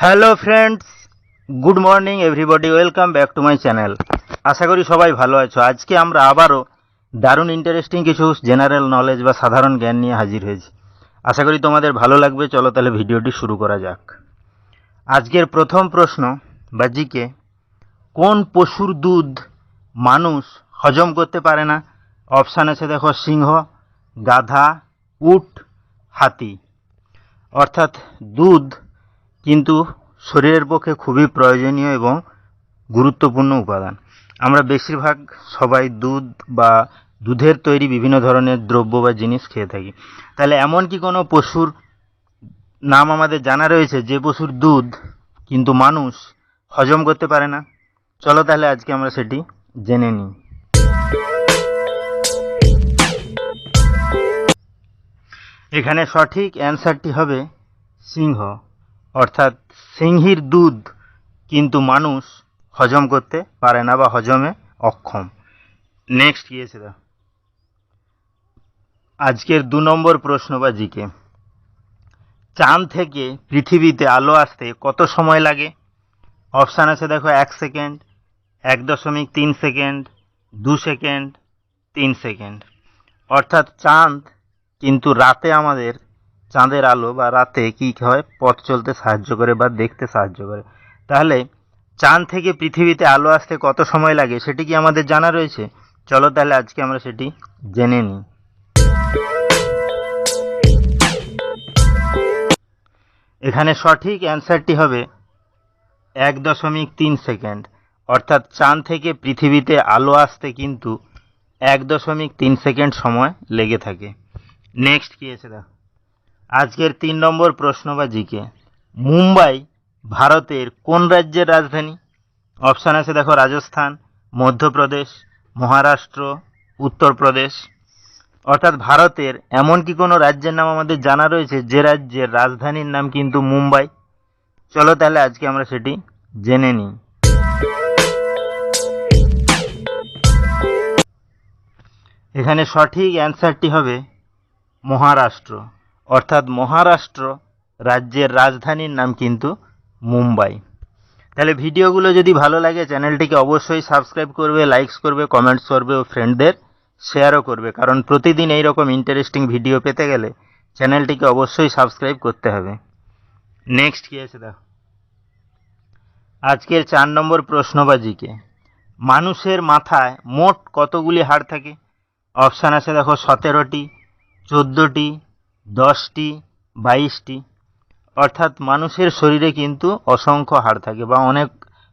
Hello friends, good morning everybody, welcome back to my channel. আশা করি সবাই ভালো আছো। আজকে আমরা আবারও দারুণ ইন্টারেস্টিং কিছু জেনারেল নলেজ বা সাধারণ জ্ঞান নিয়ে হাজির হয়েছি। আশা করি তোমাদের ভালো লাগবে। চলো তাহলে ভিডিওটি শুরু করা যাক। আজকের প্রথম প্রশ্ন বা জিকে, কোন পশুর দুধ মানুষ হজম করতে পারে না? অপশান আছে দেখো, সিংহ, গাধা, উট, হাতি। অর্থাৎ দুধ কিন্তু শরীরের পক্ষে খুবই প্রয়োজনীয় এবং গুরুত্বপূর্ণ উপাদান। আমরা বেশিরভাগ সবাই দুধ বা দুধের তৈরি বিভিন্ন ধরনের দ্রব্য বা জিনিস খেয়ে থাকি। তাহলে এমন কি কোনো পশুর নাম আমাদের জানা রয়েছে যে পশুর দুধ কিন্তু মানুষ হজম করতে পারে না? চলো তাহলে আজকে আমরা সেটি জেনে নিই। এখানে সঠিক অ্যান্সারটি হবে সিংহ। অর্থাৎ সিংহীর দুধ কিন্তু মানুষ হজম করতে পারে না বা হজমে অক্ষম। নেক্সট কি আছে? আজকের 2 নম্বর প্রশ্ন বা জিকে, চাঁদ থেকে পৃথিবীতে আলো আসতে কত সময় লাগে? অপশান আছে দেখো, 1 সেকেন্ড, 1.3 সেকেন্ড, 2 সেকেন্ড, 3 সেকেন্ড। অর্থাৎ চাঁদ কিন্তু রাতে আমাদের চাঁদের আলো বা রাতে কি হয়, পথ চলতে সাহায্য করে বা দেখতে সাহায্য করে। তাহলে চাঁদ থেকে পৃথিবীতে আলো আসতে কত সময় লাগে সেটি কি আমাদের জানা রয়েছে? চলো তাহলে আজকে আমরা সেটি জেনে নিই। এখানে সঠিক অ্যান্সারটি হবে 1.3 সেকেন্ড। অর্থাৎ চাঁদ থেকে পৃথিবীতে আলো আসতে কিন্তু 1.3 সেকেন্ড সময় লেগে থাকে। নেক্সট কি আছে? আজকের 3 নম্বর প্রশ্ন বা জিকে, মুম্বাই ভারতের কোন রাজ্যের রাজধানী? অপশান আছে দেখো, রাজস্থান, মধ্যপ্রদেশ, মহারাষ্ট্র, উত্তরপ্রদেশ। অর্থাৎ ভারতের এমন কি কোনো রাজ্যের নাম আমাদের জানা রয়েছে যে রাজ্যের রাজধানীর নাম কিন্তু মুম্বাই? চলো তাহলে আজকে আমরা সেটি জেনে নিই। এখানে সঠিক অ্যান্সারটি হবে মহারাষ্ট্র। অর্থাৎ মহারাষ্ট্র রাজ্যের রাজধানীর নাম কিন্তু মুম্বাই। তাহলে ভিডিওগুলো যদি ভালো লাগে চ্যানেলটিকে অবশ্যই সাবস্ক্রাইব করবে, লাইকস করবে, কমেন্টস করবে ও ফ্রেন্ডদের শেয়ারও করবে। কারণ প্রতিদিন এইরকম ইন্টারেস্টিং ভিডিও পেতে গেলে চ্যানেলটিকে অবশ্যই সাবস্ক্রাইব করতে হবে। নেক্সট কি আছে দেখো, আজকের 4 নম্বর প্রশ্ন বা জিকে, মানুষের মাথায় মোট কতগুলি হাড় থাকে? অপশান আছে দেখো, 17টি, 14টি, 10টি, 22টি। অর্থাৎ মানুষের শরীরে কিন্তু অসংখ্য হাড় থাকে বা অনেক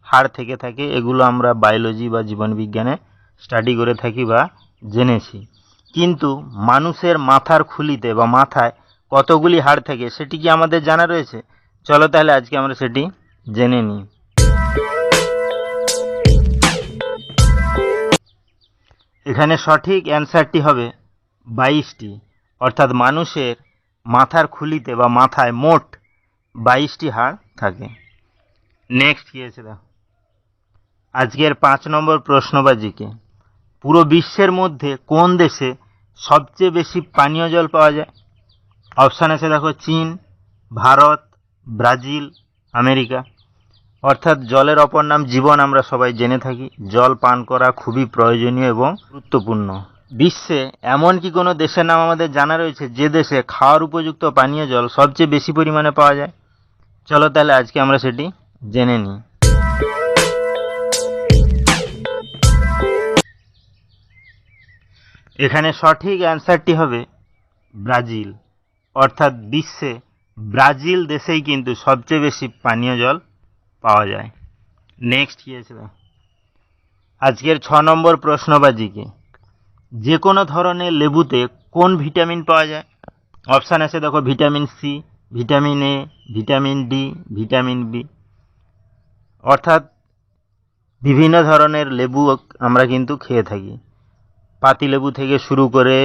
হাড় থেকে থাকে। এগুলো আমরা বায়োলজি বা জীবনবিজ্ঞানে স্টাডি করে থাকি বা জেনেছি। কিন্তু মানুষের মাথার খুলিতে বা মাথায় কতগুলি হাড় থাকে সেটি কি আমাদের জানা রয়েছে? চলো তাহলে আজকে আমরা সেটি জেনে নিই। এখানে সঠিক অ্যান্সারটি হবে 22টি। অর্থাৎ মানুষের মাথার খুলিতে বা মাথায় মোট 22টি হাড় থাকে। নেক্সট কি আছে? আজকের 5 নম্বর প্রশ্ন বা জিকে, পুরো বিশ্বের মধ্যে কোন দেশে সবচেয়ে বেশি পানীয় জল পাওয়া যায়? অপশান আছে দেখো, চীন, ভারত, ব্রাজিল, আমেরিকা। অর্থাৎ জলের অপর নাম জীবন আমরা সবাই জেনে থাকি। জল পান করা খুবই প্রয়োজনীয় এবং গুরুত্বপূর্ণ। বিশ্বে এমন কি কোনো দেশের নাম আমাদের জানা রয়েছে যে দেশে খাওয়ার উপযুক্ত পানীয় জল সবচেয়ে বেশি পরিমাণে পাওয়া যায়? চলো তাহলে আজকে আমরা সেটি জেনে নিই। এখানে সঠিক অ্যান্সারটি হবে ব্রাজিল। অর্থাৎ বিশ্বে ব্রাজিল দেশেই কিন্তু সবচেয়ে বেশি পানীয় জল পাওয়া যায়। নেক্সট কি আছে? আজকের 6 নম্বর প্রশ্ন বা জিকে, যে কোনো ধরনের লেবুতে কোন ভিটামিন পাওয়া যায়? অপশান আছে দেখো, vitamin C, vitamin A, vitamin D, vitamin B. অর্থাৎ বিভিন্ন ধরনের লেবু আমরা কিন্তু খেয়ে থাকি। পাতি লেবু থেকে শুরু করে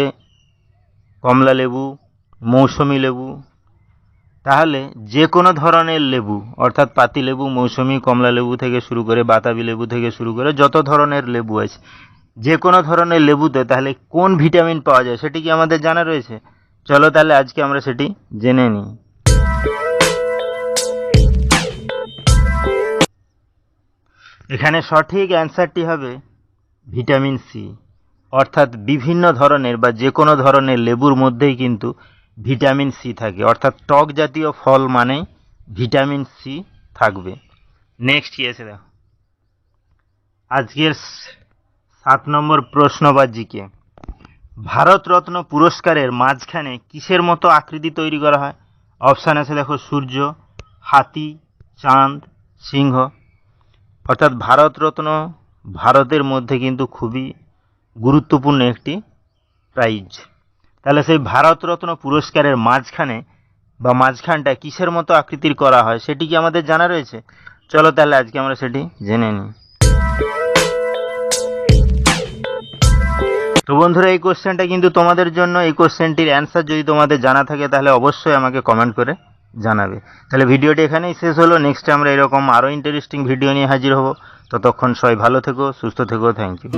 কমলা লেবু, মৌসুমি লেবু। তাহলে যে কোনো ধরনের লেবু, অর্থাৎ পাতি লেবু, মৌসুমি, কমলা লেবু থেকে শুরু করে বাতাবি লেবু থেকে শুরু করে যত ধরনের লেবু আছে, যে কোনো ধরনের লেবুতে তাহলে কোন ভিটামিন পাওয়া যায় সেটি কি আমাদের জানা রয়েছে? চলো তাহলে আজকে আমরা সেটি জেনে নিই। এখানে সঠিক অ্যান্সারটি হবে ভিটামিন সি। অর্থাৎ বিভিন্ন ধরনের বা যে কোনো ধরনের লেবুর মধ্যেই কিন্তু ভিটামিন সি থাকে, অর্থাৎ টক জাতীয় ফল মানেই ভিটামিন সি থাকবে। নেক্সট কি আছে দেখো, আজকের 7 নম্বর প্রশ্ন বা জিকে, ভারতরত্ন পুরস্কারের মাঝখানে কিসের মতো আকৃতি তৈরি করা হয়? অপশান আছে দেখো, সূর্য, হাতি, চাঁদ, সিংহ। অর্থাৎ ভারতরত্ন ভারতের মধ্যে কিন্তু খুবই গুরুত্বপূর্ণ একটি প্রাইজ। তাহলে সেই ভারতরত্ন পুরস্কারের মাঝখানে বা মাঝখানটা কিসের মতো আকৃতির করা হয় সেটি কি আমাদের জানা রয়েছে? চলো তাহলে আজকে আমরা সেটি জেনে নিই। তো বন্ধুরা, এই কোশ্চেনটা কিন্তু তোমাদের জন্য। এই কোশ্চেনটির অ্যান্সার যদি তোমাদের জানা থাকে তাহলে অবশ্যই আমাকে কমেন্ট করে জানাবে। তাহলে ভিডিওটি এখানেই শেষ হলো। নেক্সট আমরা এরকম আরও ইন্টারেস্টিং ভিডিও নিয়ে হাজির হব। ততক্ষণ সবাই ভালো থেকো, সুস্থ থেকো। Thank you.